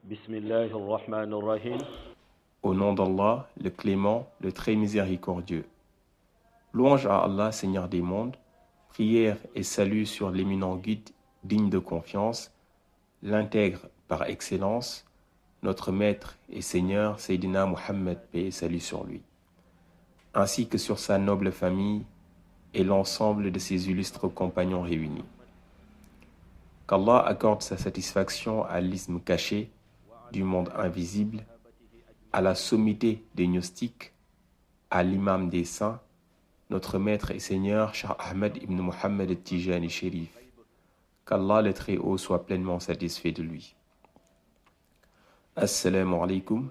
Bismillahirrahmanirrahim. Au nom d'Allah, le clément, le très miséricordieux. Louange à Allah, Seigneur des mondes, prière et salut sur l'éminent guide digne de confiance, l'intègre par excellence, notre maître et Seigneur, Sayyidina Muhammad, paix et salut sur lui, ainsi que sur sa noble famille et l'ensemble de ses illustres compagnons réunis. Qu'Allah accorde sa satisfaction à l'isme caché du monde invisible, à la sommité des gnostiques, à l'imam des saints, notre maître et Seigneur, Cheikh Ahmed ibn Muhammad al-Tijani Sherif. Qu'Allah le Très-Haut soit pleinement satisfait de lui. Assalamu alaikum.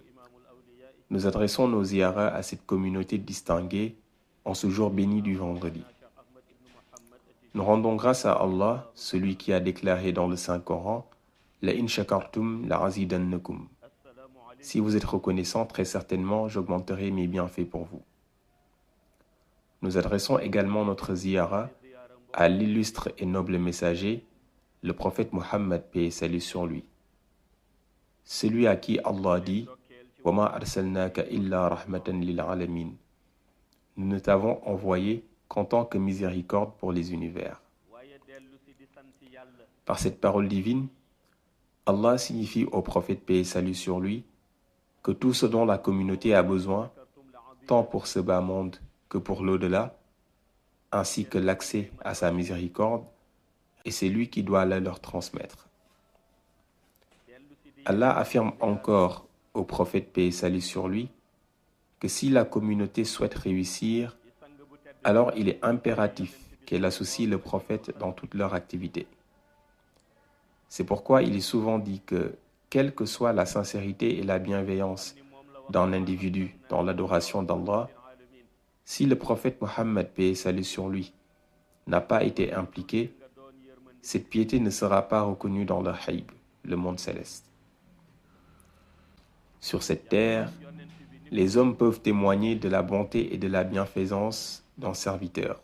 Nous adressons nos ziyaras à cette communauté distinguée en ce jour béni du vendredi. Nous rendons grâce à Allah, celui qui a déclaré dans le Saint-Coran « La in shakartum la azidannakum » Si vous êtes reconnaissant, très certainement, j'augmenterai mes bienfaits pour vous. Nous adressons également notre ziyara à l'illustre et noble messager, le prophète Muhammad, paix et salut sur lui. Celui à qui Allah dit « Wa ma arsalnaka illa rahmatan lil alamin » Nous ne t'avons envoyé qu'en tant que miséricorde pour les univers. Par cette parole divine, Allah signifie au prophète, paix et salut sur lui, que tout ce dont la communauté a besoin, tant pour ce bas monde que pour l'au-delà, ainsi que l'accès à sa miséricorde, et c'est lui qui doit la leur transmettre. Allah affirme encore au prophète, paix et salut sur lui, que si la communauté souhaite réussir, alors il est impératif qu'elle associe le prophète dans toutes leurs activités. C'est pourquoi il est souvent dit que, quelle que soit la sincérité et la bienveillance d'un individu dans l'adoration d'Allah, si le prophète Muhammad, paix et salut sur lui, n'a pas été impliqué, cette piété ne sera pas reconnue dans le haïb, le monde céleste. Sur cette terre, les hommes peuvent témoigner de la bonté et de la bienfaisance d'un serviteur,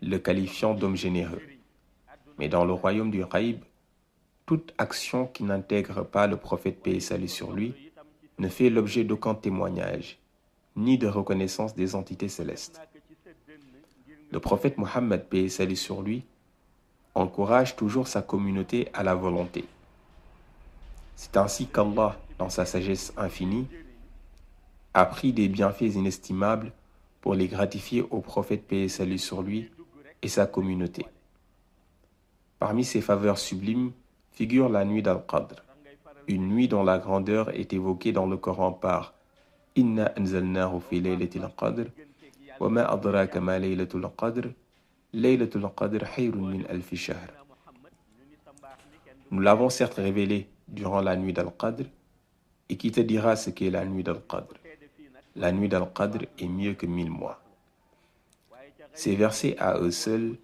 le qualifiant d'homme généreux. Mais dans le royaume du haïb, toute action qui n'intègre pas le prophète, paix et salut sur lui, ne fait l'objet d'aucun témoignage, ni de reconnaissance des entités célestes. Le prophète Muhammad, paix et salut sur lui, encourage toujours sa communauté à la volonté. C'est ainsi qu'Allah, dans sa sagesse infinie, a pris des bienfaits inestimables pour les gratifier au prophète, paix et salut sur lui, et sa communauté. Parmi ces faveurs sublimes figure la nuit d'Al-Qadr, une nuit dont la grandeur est évoquée dans le Coran par « Inna anzalnahu fi laylatil qadr, wa ma adraka ma laylatul qadr, laylatul qadr hayrun min alfi shahr » Nous l'avons certes révélé durant la nuit d'Al-Qadr, et qui te dira ce qu'est la nuit d'Al-Qadr? La nuit d'Al-Qadr est mieux que 1000 mois. Ces versets à eux seuls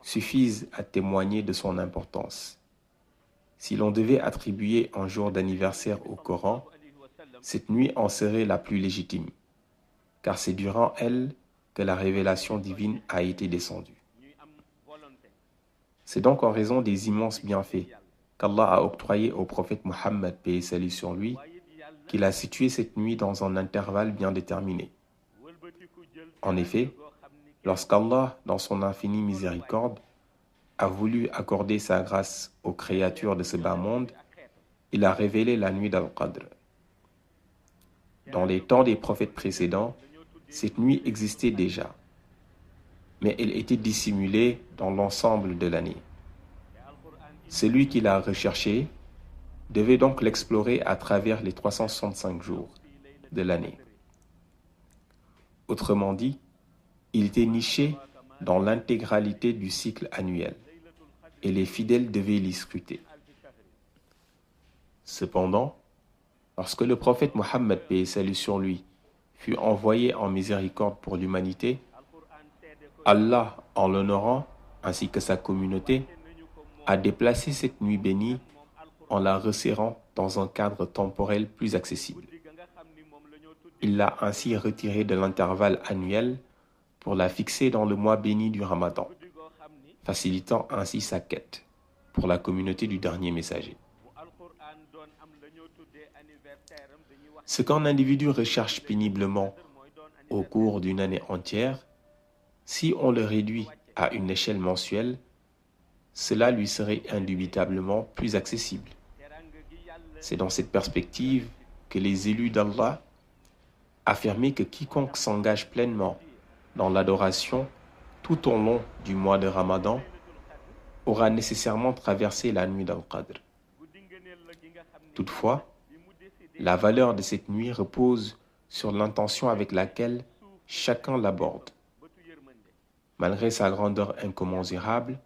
suffisent à témoigner de son importance. Si l'on devait attribuer un jour d'anniversaire au Coran, cette nuit en serait la plus légitime, car c'est durant elle que la révélation divine a été descendue. C'est donc en raison des immenses bienfaits qu'Allah a octroyés au prophète Muhammad, paix et salut sur lui, qu'il a situé cette nuit dans un intervalle bien déterminé. En effet, lorsqu'Allah, dans son infinie miséricorde, a voulu accorder sa grâce aux créatures de ce bas monde, il a révélé la nuit d'Al-Qadr. Dans les temps des prophètes précédents, cette nuit existait déjà, mais elle était dissimulée dans l'ensemble de l'année. Celui qui l'a recherché devait donc l'explorer à travers les 365 jours de l'année. Autrement dit, il était niché dans l'intégralité du cycle annuel, et les fidèles devaient l'y scruter. Cependant, lorsque le prophète Muhammad, paix et salut sur lui, fut envoyé en miséricorde pour l'humanité, Allah, en l'honorant, ainsi que sa communauté, a déplacé cette nuit bénie en la resserrant dans un cadre temporel plus accessible. Il l'a ainsi retirée de l'intervalle annuel pour la fixer dans le mois béni du Ramadan, facilitant ainsi sa quête pour la communauté du dernier messager. Ce qu'un individu recherche péniblement au cours d'une année entière, si on le réduit à une échelle mensuelle, cela lui serait indubitablement plus accessible. C'est dans cette perspective que les élus d'Allah affirmaient que quiconque s'engage pleinement dans l'adoration tout au long du mois de Ramadan aura nécessairement traversé la nuit d'Al-Qadr. Toutefois, la valeur de cette nuit repose sur l'intention avec laquelle chacun l'aborde. Malgré sa grandeur incommensurable,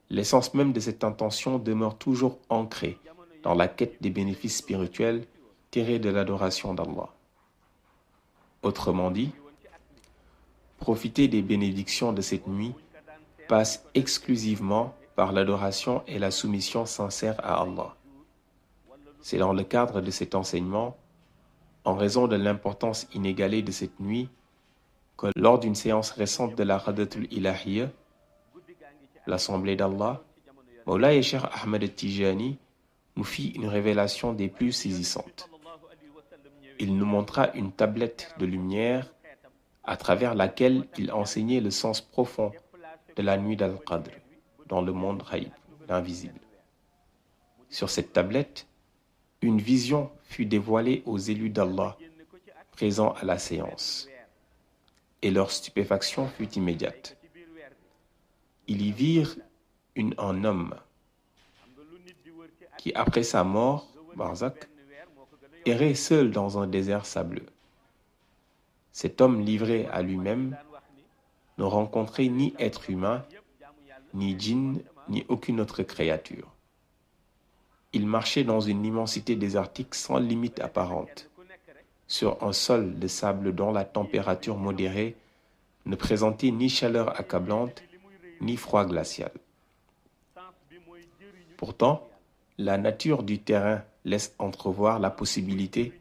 l'essence même de cette intention demeure toujours ancrée dans la quête des bénéfices spirituels tirés de l'adoration d'Allah. Autrement dit, profiter des bénédictions de cette nuit passe exclusivement par l'adoration et la soumission sincère à Allah. C'est dans le cadre de cet enseignement, en raison de l'importance inégalée de cette nuit, que lors d'une séance récente de la Radatul Ilahiyya, l'Assemblée d'Allah, Mawlaya Cheikh Ahmed Tijani nous fit une révélation des plus saisissantes. Il nous montra une tablette de lumière à travers laquelle il enseignait le sens profond de la nuit d'Al-Qadr dans le monde Ghaib, l'invisible. Sur cette tablette, une vision fut dévoilée aux élus d'Allah présents à la séance, et leur stupéfaction fut immédiate. Ils y virent un homme qui, après sa mort, Barzak, errait seul dans un désert sableux. Cet homme livré à lui-même ne rencontrait ni être humain, ni djinn, ni aucune autre créature. Il marchait dans une immensité désertique sans limite apparente, sur un sol de sable dont la température modérée ne présentait ni chaleur accablante, ni froid glacial. Pourtant, la nature du terrain laisse entrevoir la possibilité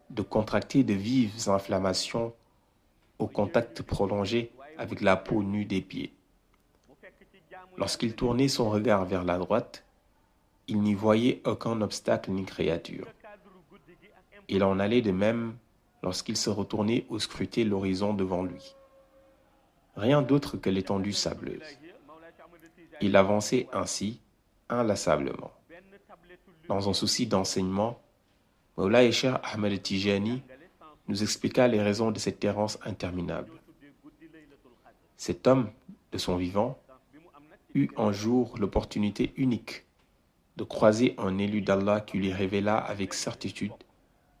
de contracter de vives inflammations au contact prolongé avec la peau nue des pieds. Lorsqu'il tournait son regard vers la droite, il n'y voyait aucun obstacle ni créature. Il en allait de même lorsqu'il se retournait ou scrutait l'horizon devant lui. Rien d'autre que l'étendue sableuse. Il avançait ainsi, inlassablement. Dans un souci d'enseignement, Mawlaya Cheikh Ahmed Tijani nous expliqua les raisons de cette errance interminable. Cet homme, de son vivant, eut un jour l'opportunité unique de croiser un élu d'Allah qui lui révéla avec certitude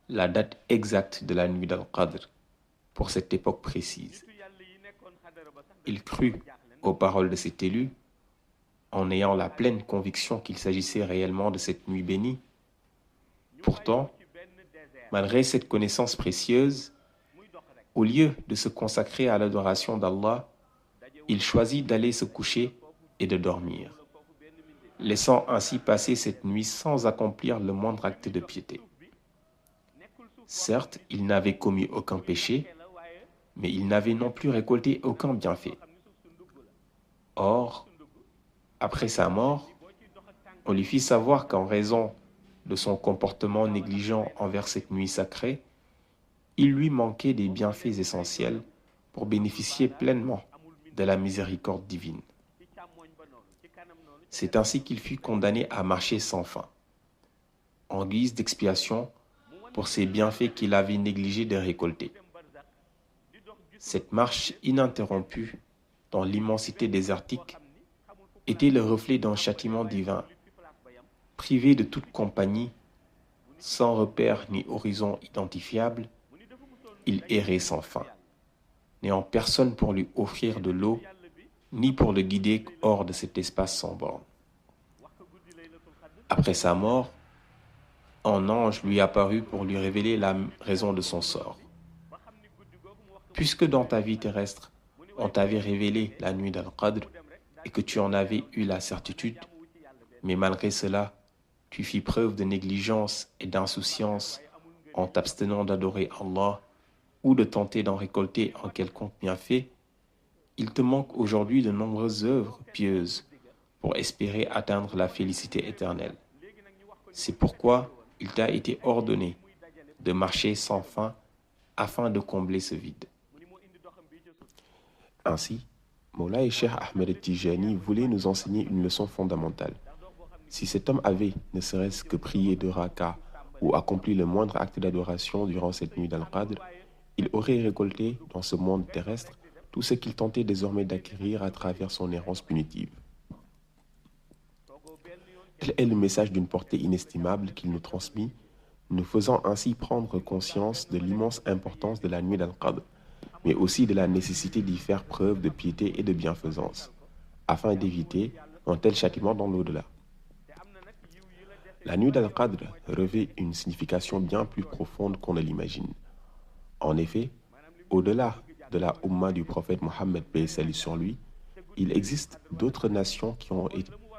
la date exacte de la nuit d'Al-Qadr pour cette époque précise. Il crut aux paroles de cet élu en ayant la pleine conviction qu'il s'agissait réellement de cette nuit bénie. Pourtant, malgré cette connaissance précieuse, au lieu de se consacrer à l'adoration d'Allah, il choisit d'aller se coucher et de dormir, laissant ainsi passer cette nuit sans accomplir le moindre acte de piété. Certes, il n'avait commis aucun péché, mais il n'avait non plus récolté aucun bienfait. Or, après sa mort, on lui fit savoir qu'en raison de son comportement négligent envers cette nuit sacrée, il lui manquait des bienfaits essentiels pour bénéficier pleinement de la miséricorde divine. C'est ainsi qu'il fut condamné à marcher sans fin, en guise d'expiation pour ces bienfaits qu'il avait négligé de récolter. Cette marche ininterrompue dans l'immensité désertique était le reflet d'un châtiment divin. Privé de toute compagnie, sans repère ni horizon identifiable, il errait sans fin, n'ayant personne pour lui offrir de l'eau, ni pour le guider hors de cet espace sans borne. Après sa mort, un ange lui apparut pour lui révéler la raison de son sort. Puisque dans ta vie terrestre, on t'avait révélé la nuit d'Al-Qadr et que tu en avais eu la certitude, mais malgré cela, tu fis preuve de négligence et d'insouciance en t'abstenant d'adorer Allah ou de tenter d'en récolter un quelconque bienfait, il te manque aujourd'hui de nombreuses œuvres pieuses pour espérer atteindre la félicité éternelle. C'est pourquoi il t'a été ordonné de marcher sans fin afin de combler ce vide. Ainsi, Moulay Cheikh Ahmed Tijani voulait nous enseigner une leçon fondamentale. Si cet homme avait, ne serait-ce que prié 2 rakas ou accompli le moindre acte d'adoration durant cette nuit d'Al-Qadr, il aurait récolté dans ce monde terrestre tout ce qu'il tentait désormais d'acquérir à travers son errance punitive. Tel est le message d'une portée inestimable qu'il nous transmit, nous faisant ainsi prendre conscience de l'immense importance de la nuit d'Al-Qadr, mais aussi de la nécessité d'y faire preuve de piété et de bienfaisance, afin d'éviter un tel châtiment dans l'au-delà. La nuit d'Al-Qadr revêt une signification bien plus profonde qu'on ne l'imagine. En effet, au-delà de la Ummah du prophète Mohammed paix et salut sur lui, il existe d'autres nations qui ont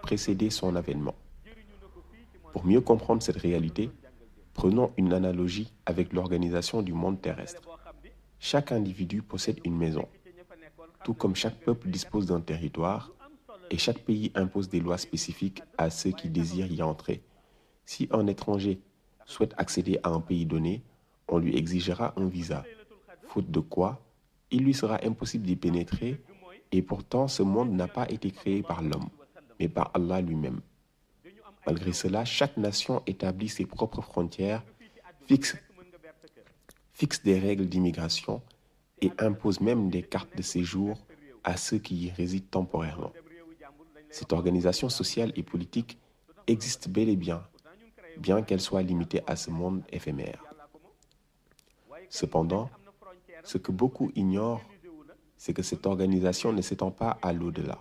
précédé son avènement. Pour mieux comprendre cette réalité, prenons une analogie avec l'organisation du monde terrestre. Chaque individu possède une maison, tout comme chaque peuple dispose d'un territoire, et chaque pays impose des lois spécifiques à ceux qui désirent y entrer. Si un étranger souhaite accéder à un pays donné, on lui exigera un visa, faute de quoi il lui sera impossible d'y pénétrer, et pourtant ce monde n'a pas été créé par l'homme, mais par Allah lui-même. Malgré cela, chaque nation établit ses propres frontières, fixe des règles d'immigration et impose même des cartes de séjour à ceux qui y résident temporairement. Cette organisation sociale et politique existe bel et bien qu'elle soit limitée à ce monde éphémère. Cependant, ce que beaucoup ignorent, c'est que cette organisation ne s'étend pas à l'au-delà.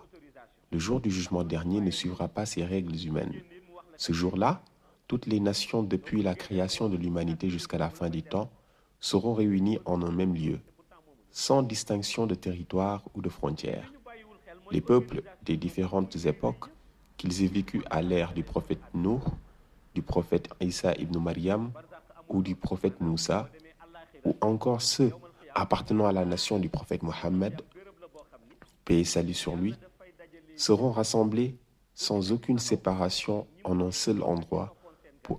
Le jour du jugement dernier ne suivra pas ces règles humaines. Ce jour-là, toutes les nations depuis la création de l'humanité jusqu'à la fin des temps seront réunies en un même lieu, sans distinction de territoire ou de frontières. Les peuples des différentes époques, qu'ils aient vécu à l'ère du prophète Nuh, du prophète Isa ibn Maryam ou du prophète Moussa, ou encore ceux appartenant à la nation du prophète Mohammed, paix et salut sur lui, seront rassemblés sans aucune séparation en un seul endroit pour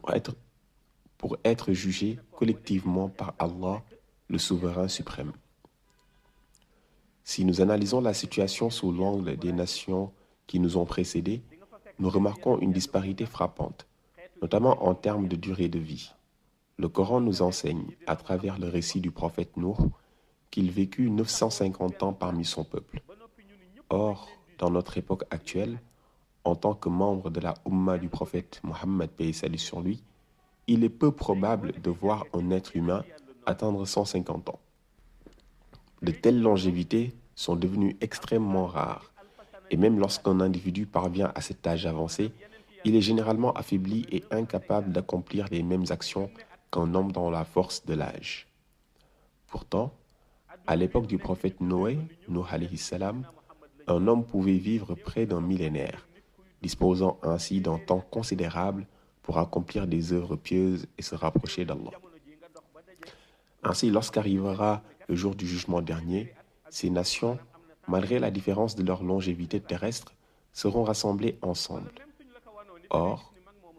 être jugés collectivement par Allah, le souverain suprême. Si nous analysons la situation sous l'angle des nations qui nous ont précédés, nous remarquons une disparité frappante, notamment en termes de durée de vie. Le Coran nous enseigne, à travers le récit du prophète Nuh, qu'il vécut 950 ans parmi son peuple. Or, dans notre époque actuelle, en tant que membre de la Ummah du prophète Mohammed paix et salut sur lui, il est peu probable de voir un être humain atteindre 150 ans. De telles longévités sont devenues extrêmement rares, et même lorsqu'un individu parvient à cet âge avancé, il est généralement affaibli et incapable d'accomplir les mêmes actions qu'un homme dans la force de l'âge. Pourtant, à l'époque du prophète Noé, Nuh alayhi salam, un homme pouvait vivre près d'un millénaire, disposant ainsi d'un temps considérable pour accomplir des œuvres pieuses et se rapprocher d'Allah. Ainsi, lorsqu'arrivera le jour du jugement dernier, ces nations, malgré la différence de leur longévité terrestre, seront rassemblées ensemble. Or,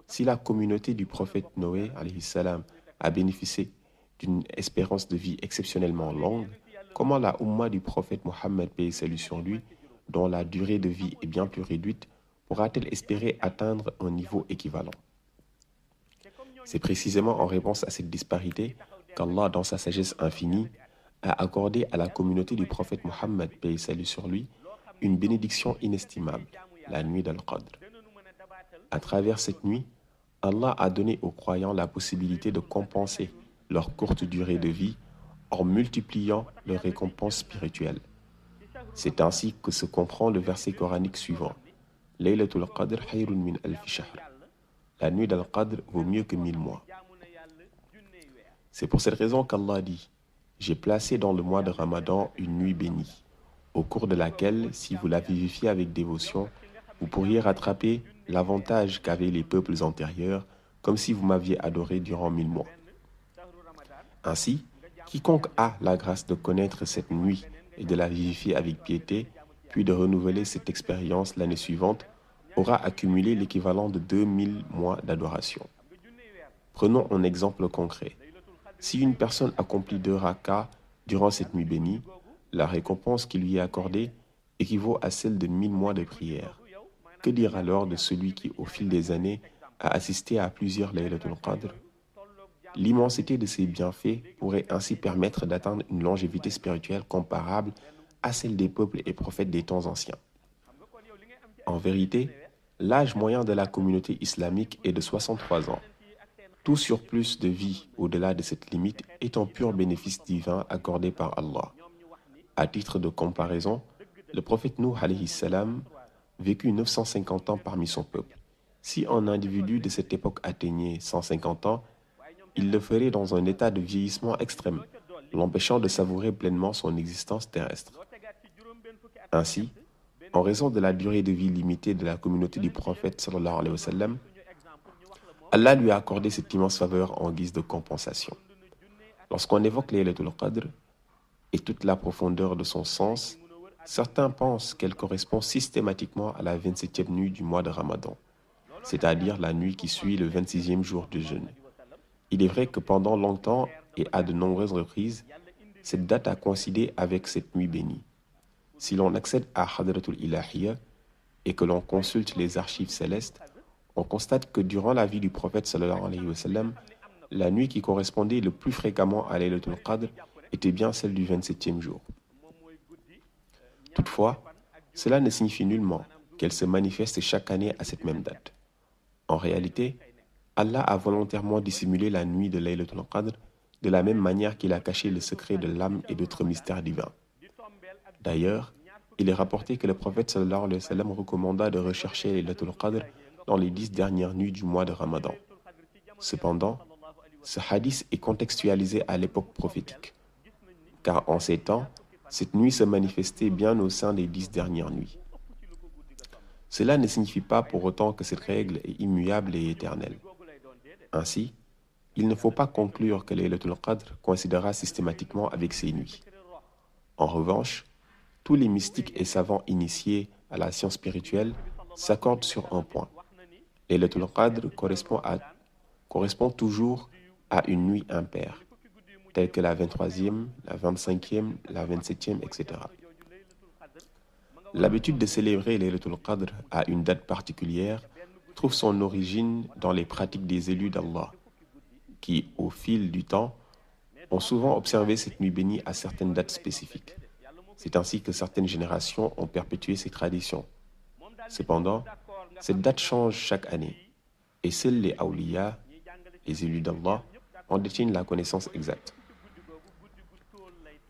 si la communauté du prophète Noé alayhi salam a bénéficié d'une espérance de vie exceptionnellement longue, comment la Ummah du prophète Mohammed paix et salut sur lui, dont la durée de vie est bien plus réduite, pourra-t-elle espérer atteindre un niveau équivalent? C'est précisément en réponse à cette disparité qu'Allah, dans sa sagesse infinie, a accordé à la communauté du prophète Mohammed paix et salut sur lui une bénédiction inestimable, la nuit d'Al-Qadr. À travers cette nuit, Allah a donné aux croyants la possibilité de compenser leur courte durée de vie en multipliant leurs récompenses spirituelles. C'est ainsi que se comprend le verset coranique suivant. Laylatul Qadr khayrun min alfi shahr. La nuit d'Al-Qadr vaut mieux que 1000 mois. C'est pour cette raison qu'Allah dit: j'ai placé dans le mois de Ramadan une nuit bénie, au cours de laquelle, si vous la vivifiez avec dévotion, vous pourriez rattraper l'avantage qu'avaient les peuples antérieurs, comme si vous m'aviez adoré durant 1000 mois. Ainsi, quiconque a la grâce de connaître cette nuit et de la vivifier avec piété, puis de renouveler cette expérience l'année suivante, aura accumulé l'équivalent de 2000 mois d'adoration. Prenons un exemple concret. Si une personne accomplit 2 rakas durant cette nuit bénie, la récompense qui lui est accordée équivaut à celle de 1000 mois de prière. Que dire alors de celui qui, au fil des années, a assisté à plusieurs Laylatul Qadr? L'immensité de ces bienfaits pourrait ainsi permettre d'atteindre une longévité spirituelle comparable à celle des peuples et prophètes des temps anciens. En vérité, l'âge moyen de la communauté islamique est de 63 ans. Tout surplus de vie au-delà de cette limite est un pur bénéfice divin accordé par Allah. À titre de comparaison, le prophète Nuh alayhi salam vécut 950 ans parmi son peuple. Si un individu de cette époque atteignait 150 ans, il le ferait dans un état de vieillissement extrême, l'empêchant de savourer pleinement son existence terrestre. Ainsi, en raison de la durée de vie limitée de la communauté du prophète sallallahu alayhi wa sallam, Allah lui a accordé cette immense faveur en guise de compensation. Lorsqu'on évoque Laylatul Qadr et toute la profondeur de son sens, certains pensent qu'elle correspond systématiquement à la 27e nuit du mois de Ramadan, c'est-à-dire la nuit qui suit le 26e jour de jeûne. Il est vrai que pendant longtemps et à de nombreuses reprises, cette date a coïncidé avec cette nuit bénie. Si l'on accède à Hadratul Ilahiyya et que l'on consulte les archives célestes, on constate que durant la vie du prophète sallallahu alayhi wa sallam, la nuit qui correspondait le plus fréquemment à Laylatul Qadr était bien celle du 27e jour. Toutefois, cela ne signifie nullement qu'elle se manifeste chaque année à cette même date. En réalité, Allah a volontairement dissimulé la nuit de Laylatul Qadr de la même manière qu'il a caché le secret de l'âme et d'autres mystères divins. D'ailleurs, il est rapporté que le prophète sallallahu alayhi wa sallam recommanda de rechercher Laylatul Qadr dans les 10 dernières nuits du mois de Ramadan. Cependant, ce hadith est contextualisé à l'époque prophétique, car en ces temps, cette nuit se manifestait bien au sein des 10 dernières nuits. Cela ne signifie pas pour autant que cette règle est immuable et éternelle. Ainsi, il ne faut pas conclure que Laylatul Qadr coïncidera systématiquement avec ces nuits. En revanche, tous les mystiques et savants initiés à la science spirituelle s'accordent sur un point. Laylatul Qadr correspond toujours à une nuit impaire, telle que la 23e, la 25e, la 27e, etc. L'habitude de célébrer Laylatul Qadr à une date particulière trouve son origine dans les pratiques des élus d'Allah, qui, au fil du temps, ont souvent observé cette nuit bénie à certaines dates spécifiques. C'est ainsi que certaines générations ont perpétué ces traditions. Cependant, cette date change chaque année, et seuls les awliya, les élus d'Allah, en détiennent la connaissance exacte.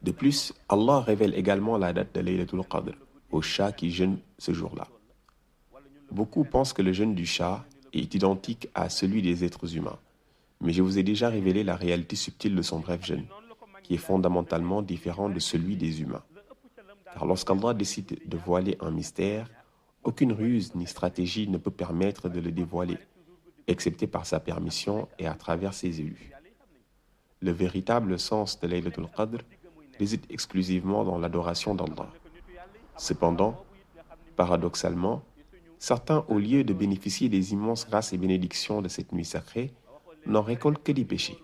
De plus, Allah révèle également la date de Laylatul Qadr au chat qui jeûne ce jour-là. Beaucoup pensent que le jeûne du chat est identique à celui des êtres humains, mais je vous ai déjà révélé la réalité subtile de son bref jeûne, qui est fondamentalement différent de celui des humains. Car lorsqu'Allah décide de voiler un mystère, aucune ruse ni stratégie ne peut permettre de le dévoiler, excepté par sa permission et à travers ses élus. Le véritable sens de Laylatul Qadr réside exclusivement dans l'adoration d'Allah. Cependant, paradoxalement, certains, au lieu de bénéficier des immenses grâces et bénédictions de cette nuit sacrée, n'en récoltent que des péchés.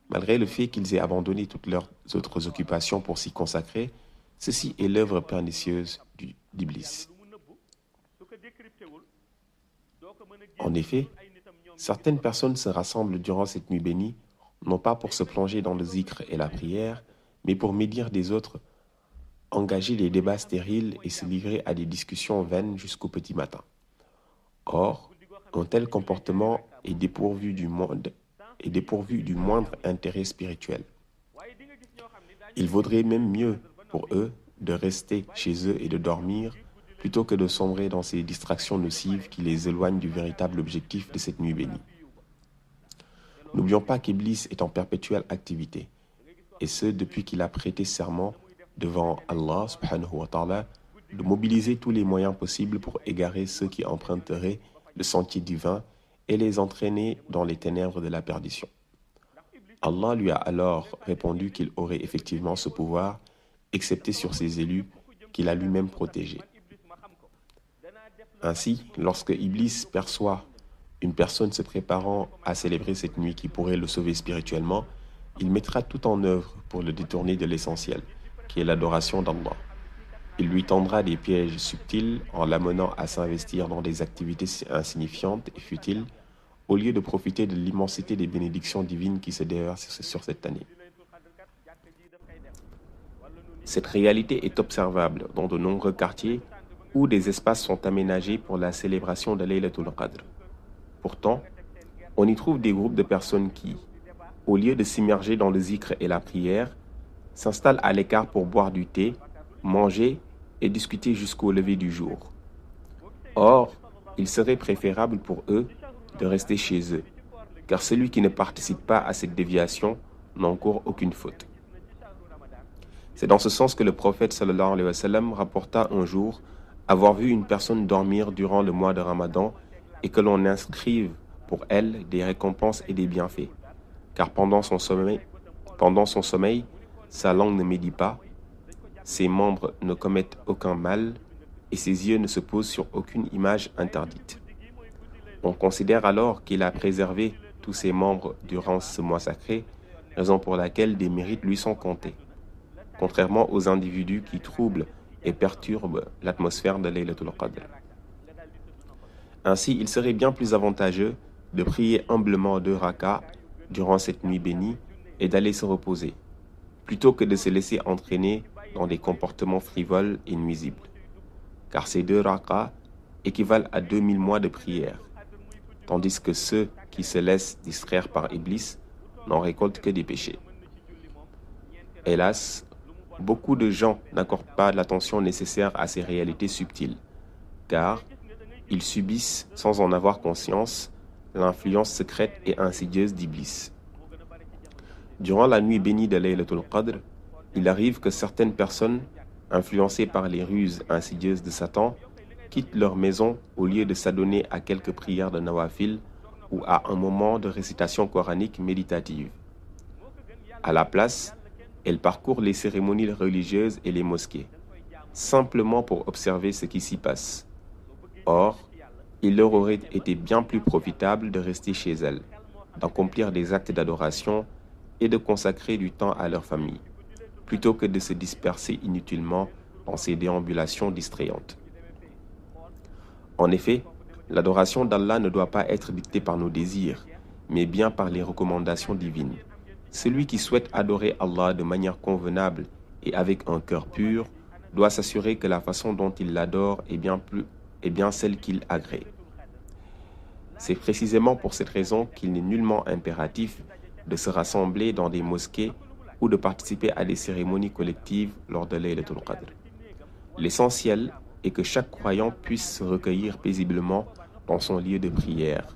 Malgré le fait qu'ils aient abandonné toutes leurs autres occupations pour s'y consacrer, ceci est l'œuvre pernicieuse d'Iblis. En effet, certaines personnes se rassemblent durant cette nuit bénie, non pas pour se plonger dans le zikr et la prière, mais pour médire des autres, engager les débats stériles et se livrer à des discussions vaines jusqu'au petit matin. Or, un tel comportement est dépourvu du moindre intérêt spirituel. Il vaudrait même mieux pour eux de rester chez eux et de dormir plutôt que de sombrer dans ces distractions nocives qui les éloignent du véritable objectif de cette nuit bénie. N'oublions pas qu'Iblis est en perpétuelle activité, et ce depuis qu'il a prêté serment devant Allah subhanahu wa ta'ala de mobiliser tous les moyens possibles pour égarer ceux qui emprunteraient le sentier divin et les entraîner dans les ténèbres de la perdition. Allah lui a alors répondu qu'il aurait effectivement ce pouvoir, excepté sur ses élus qu'il a lui-même protégés. Ainsi, lorsque Iblis perçoit Une personne se préparant à célébrer cette nuit qui pourrait le sauver spirituellement, il mettra tout en œuvre pour le détourner de l'essentiel, qui est l'adoration d'Allah. Il lui tendra des pièges subtils en l'amenant à s'investir dans des activités insignifiantes et futiles, au lieu de profiter de l'immensité des bénédictions divines qui se déversent sur cette année. Cette réalité est observable dans de nombreux quartiers où des espaces sont aménagés pour la célébration de Laylatul Qadr. Pourtant, on y trouve des groupes de personnes qui, au lieu de s'immerger dans le zikr et la prière, s'installent à l'écart pour boire du thé, manger et discuter jusqu'au lever du jour. Or, il serait préférable pour eux de rester chez eux, car celui qui ne participe pas à cette déviation n'encourt aucune faute. C'est dans ce sens que le prophète sallallahu alayhi wa sallam rapporta un jour avoir vu une personne dormir durant le mois de Ramadan et que l'on inscrive pour elle des récompenses et des bienfaits, car pendant son sommeil, sa langue ne médit pas, ses membres ne commettent aucun mal et ses yeux ne se posent sur aucune image interdite. On considère alors qu'il a préservé tous ses membres durant ce mois sacré, raison pour laquelle des mérites lui sont comptés, contrairement aux individus qui troublent et perturbent l'atmosphère de Laylatul Qadr. Ainsi, il serait bien plus avantageux de prier humblement 2 rakas durant cette nuit bénie et d'aller se reposer, plutôt que de se laisser entraîner dans des comportements frivoles et nuisibles. Car ces 2 rakas équivalent à 2000 mois de prière, tandis que ceux qui se laissent distraire par Iblis n'en récoltent que des péchés. Hélas, beaucoup de gens n'accordent pas l'attention nécessaire à ces réalités subtiles, car ils subissent, sans en avoir conscience, l'influence secrète et insidieuse d'Iblis. Durant la nuit bénie de Laylatul Qadr, il arrive que certaines personnes, influencées par les ruses insidieuses de Satan, quittent leur maison au lieu de s'adonner à quelques prières de nawafil ou à un moment de récitation coranique méditative. À la place, elles parcourent les cérémonies religieuses et les mosquées, simplement pour observer ce qui s'y passe. Or, il leur aurait été bien plus profitable de rester chez elles, d'accomplir des actes d'adoration et de consacrer du temps à leur famille, plutôt que de se disperser inutilement dans ces déambulations distrayantes. En effet, l'adoration d'Allah ne doit pas être dictée par nos désirs, mais bien par les recommandations divines. Celui qui souhaite adorer Allah de manière convenable et avec un cœur pur doit s'assurer que la façon dont il l'adore est bien celle qu'il agrée. C'est précisément pour cette raison qu'il n'est nullement impératif de se rassembler dans des mosquées ou de participer à des cérémonies collectives lors de Laylatul Qadr. L'essentiel est que chaque croyant puisse se recueillir paisiblement dans son lieu de prière,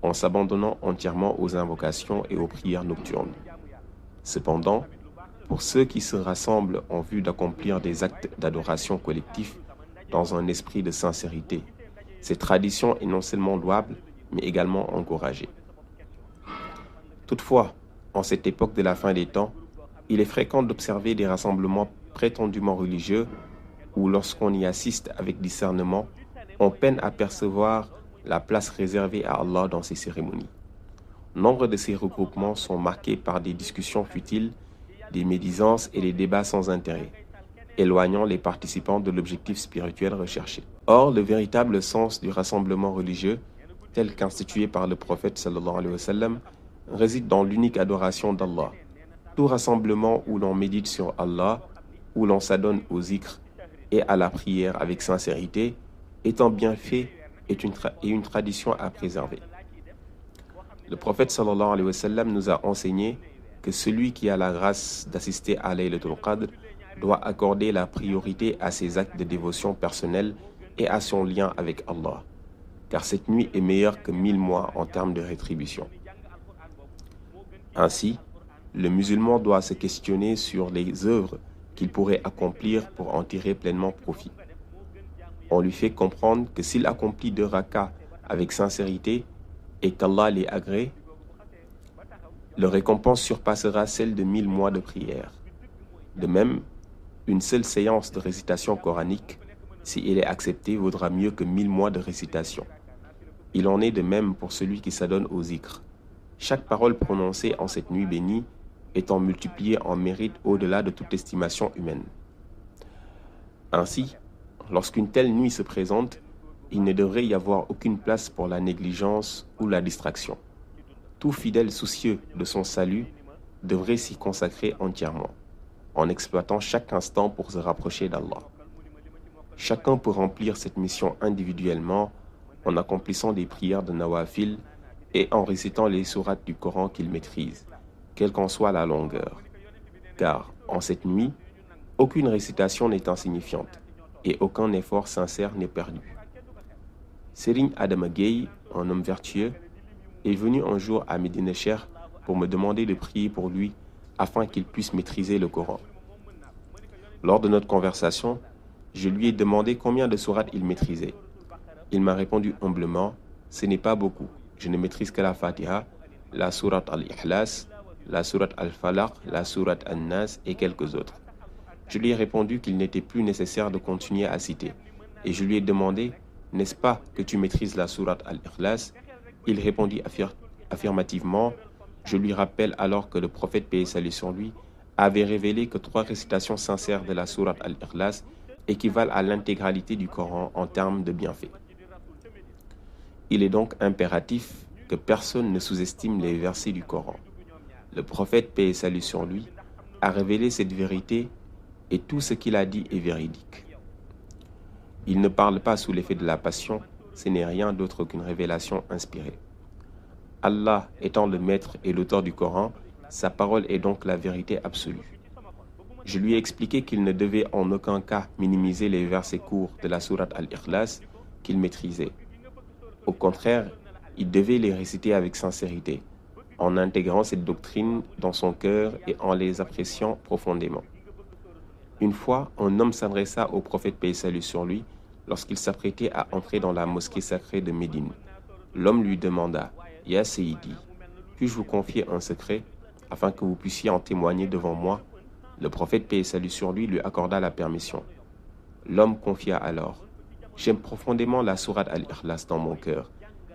en s'abandonnant entièrement aux invocations et aux prières nocturnes. Cependant, pour ceux qui se rassemblent en vue d'accomplir des actes d'adoration collectifs dans un esprit de sincérité, cette tradition est non seulement louable, mais également encouragée. Toutefois, en cette époque de la fin des temps, il est fréquent d'observer des rassemblements prétendument religieux où, lorsqu'on y assiste avec discernement, on peine à percevoir la place réservée à Allah dans ces cérémonies. Nombre de ces regroupements sont marqués par des discussions futiles, des médisances et des débats sans intérêt, éloignant les participants de l'objectif spirituel recherché. Or, le véritable sens du rassemblement religieux, tel qu'institué par le prophète sallallahu alayhi wa sallam, réside dans l'unique adoration d'Allah. Tout rassemblement où l'on médite sur Allah, où l'on s'adonne au zikr et à la prière avec sincérité, est un bienfait et une tradition à préserver. Le prophète sallallahu alayhi wa sallam nous a enseigné que celui qui a la grâce d'assister à Laylatul Qadr doit accorder la priorité à ses actes de dévotion personnelle et à son lien avec Allah, car cette nuit est meilleure que 1000 mois en termes de rétribution. Ainsi, le musulman doit se questionner sur les œuvres qu'il pourrait accomplir pour en tirer pleinement profit. On lui fait comprendre que s'il accomplit 2 rakas avec sincérité et qu'Allah les agrée, leur récompense surpassera celle de 1000 mois de prière. De même, une seule séance de récitation coranique, si elle est acceptée, vaudra mieux que 1000 mois de récitation. Il en est de même pour celui qui s'adonne au zikr. Chaque parole prononcée en cette nuit bénie étant multipliée en mérite au-delà de toute estimation humaine. Ainsi, lorsqu'une telle nuit se présente, il ne devrait y avoir aucune place pour la négligence ou la distraction. Tout fidèle soucieux de son salut devrait s'y consacrer entièrement, en exploitant chaque instant pour se rapprocher d'Allah. Chacun peut remplir cette mission individuellement en accomplissant des prières de nawafil et en récitant les sourates du Coran qu'il maîtrise, quelle qu'en soit la longueur. Car, en cette nuit, aucune récitation n'est insignifiante et aucun effort sincère n'est perdu. Serigne Adama Gueye, un homme vertueux, est venu un jour à Médina Cheikh pour me demander de prier pour lui afin qu'il puisse maîtriser le Coran. Lors de notre conversation, je lui ai demandé combien de sourates il maîtrisait. Il m'a répondu humblement, ce n'est pas beaucoup, je ne maîtrise que la Fatiha, la sourate Al-Ikhlas, la sourate Al-Falaq, la sourate An-Nas et quelques autres. Je lui ai répondu qu'il n'était plus nécessaire de continuer à citer. Et je lui ai demandé, n'est-ce pas que tu maîtrises la sourate Al-Ikhlas? Il répondit affirmativement. Je lui rappelle alors que le prophète, paix et salut sur lui, avait révélé que 3 récitations sincères de la sourate Al-Ikhlas équivalent à l'intégralité du Coran en termes de bienfaits. Il est donc impératif que personne ne sous-estime les versets du Coran. Le prophète, paix et salut sur lui, a révélé cette vérité et tout ce qu'il a dit est véridique. Il ne parle pas sous l'effet de la passion, ce n'est rien d'autre qu'une révélation inspirée. Allah étant le maître et l'auteur du Coran, sa parole est donc la vérité absolue. Je lui ai expliqué qu'il ne devait en aucun cas minimiser les versets courts de la sourate Al-Ikhlas qu'il maîtrisait. Au contraire, il devait les réciter avec sincérité, en intégrant cette doctrine dans son cœur et en les appréciant profondément. Une fois, un homme s'adressa au prophète paix et salut sur lui lorsqu'il s'apprêtait à entrer dans la mosquée sacrée de Médine. L'homme lui demanda, « Ya Sayyidi, puis-je vous confier un secret afin que vous puissiez en témoigner devant moi ?» Le prophète paix et salut sur lui accorda la permission. L'homme confia alors, « J'aime profondément la sourate Al-Ikhlas dans mon cœur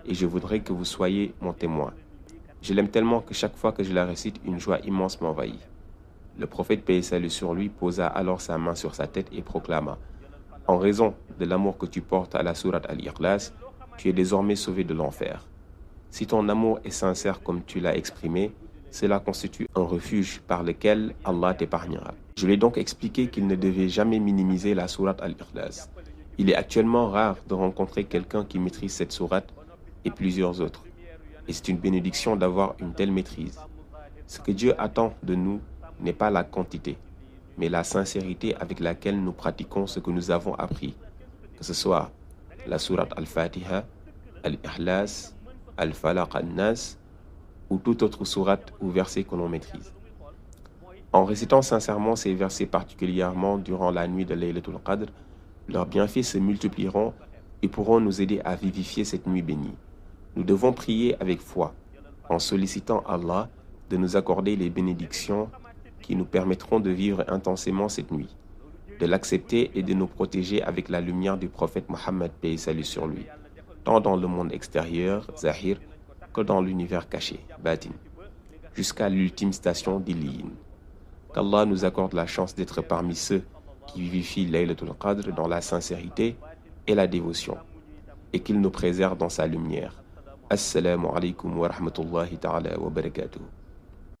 et je voudrais que vous soyez mon témoin. Je l'aime tellement que chaque fois que je la récite, une joie immense m'envahit. » Le prophète paix et salut sur lui posa alors sa main sur sa tête et proclama, « En raison de l'amour que tu portes à la sourate Al-Ikhlas, tu es désormais sauvé de l'enfer. Si ton amour est sincère comme tu l'as exprimé, cela constitue un refuge par lequel Allah t'épargnera. » Je lui ai donc expliqué qu'il ne devait jamais minimiser la sourate Al-Ikhlas. Il est actuellement rare de rencontrer quelqu'un qui maîtrise cette sourate et plusieurs autres. Et c'est une bénédiction d'avoir une telle maîtrise. Ce que Dieu attend de nous n'est pas la quantité, mais la sincérité avec laquelle nous pratiquons ce que nous avons appris, que ce soit la sourate Al-Fatiha, Al-Ikhlas, Al-Falaq, Al-Nas, ou toute autre sourate ou verset que l'on maîtrise. En récitant sincèrement ces versets particulièrement durant la nuit de Laylatul Qadr, leurs bienfaits se multiplieront et pourront nous aider à vivifier cette nuit bénie. Nous devons prier avec foi, en sollicitant Allah de nous accorder les bénédictions qui nous permettront de vivre intensément cette nuit, de l'accepter et de nous protéger avec la lumière du prophète Mohammed, paix et salut sur lui, tant dans le monde extérieur, Zahir, que dans l'univers caché, Batin, jusqu'à l'ultime station d'Illiyin. Qu'Allah nous accorde la chance d'être parmi ceux qui vivifient Laylatul Qadr dans la sincérité et la dévotion, et qu'il nous préserve dans sa lumière. Assalamu alaikum wa rahmatullahi ta'ala wa barakatuh.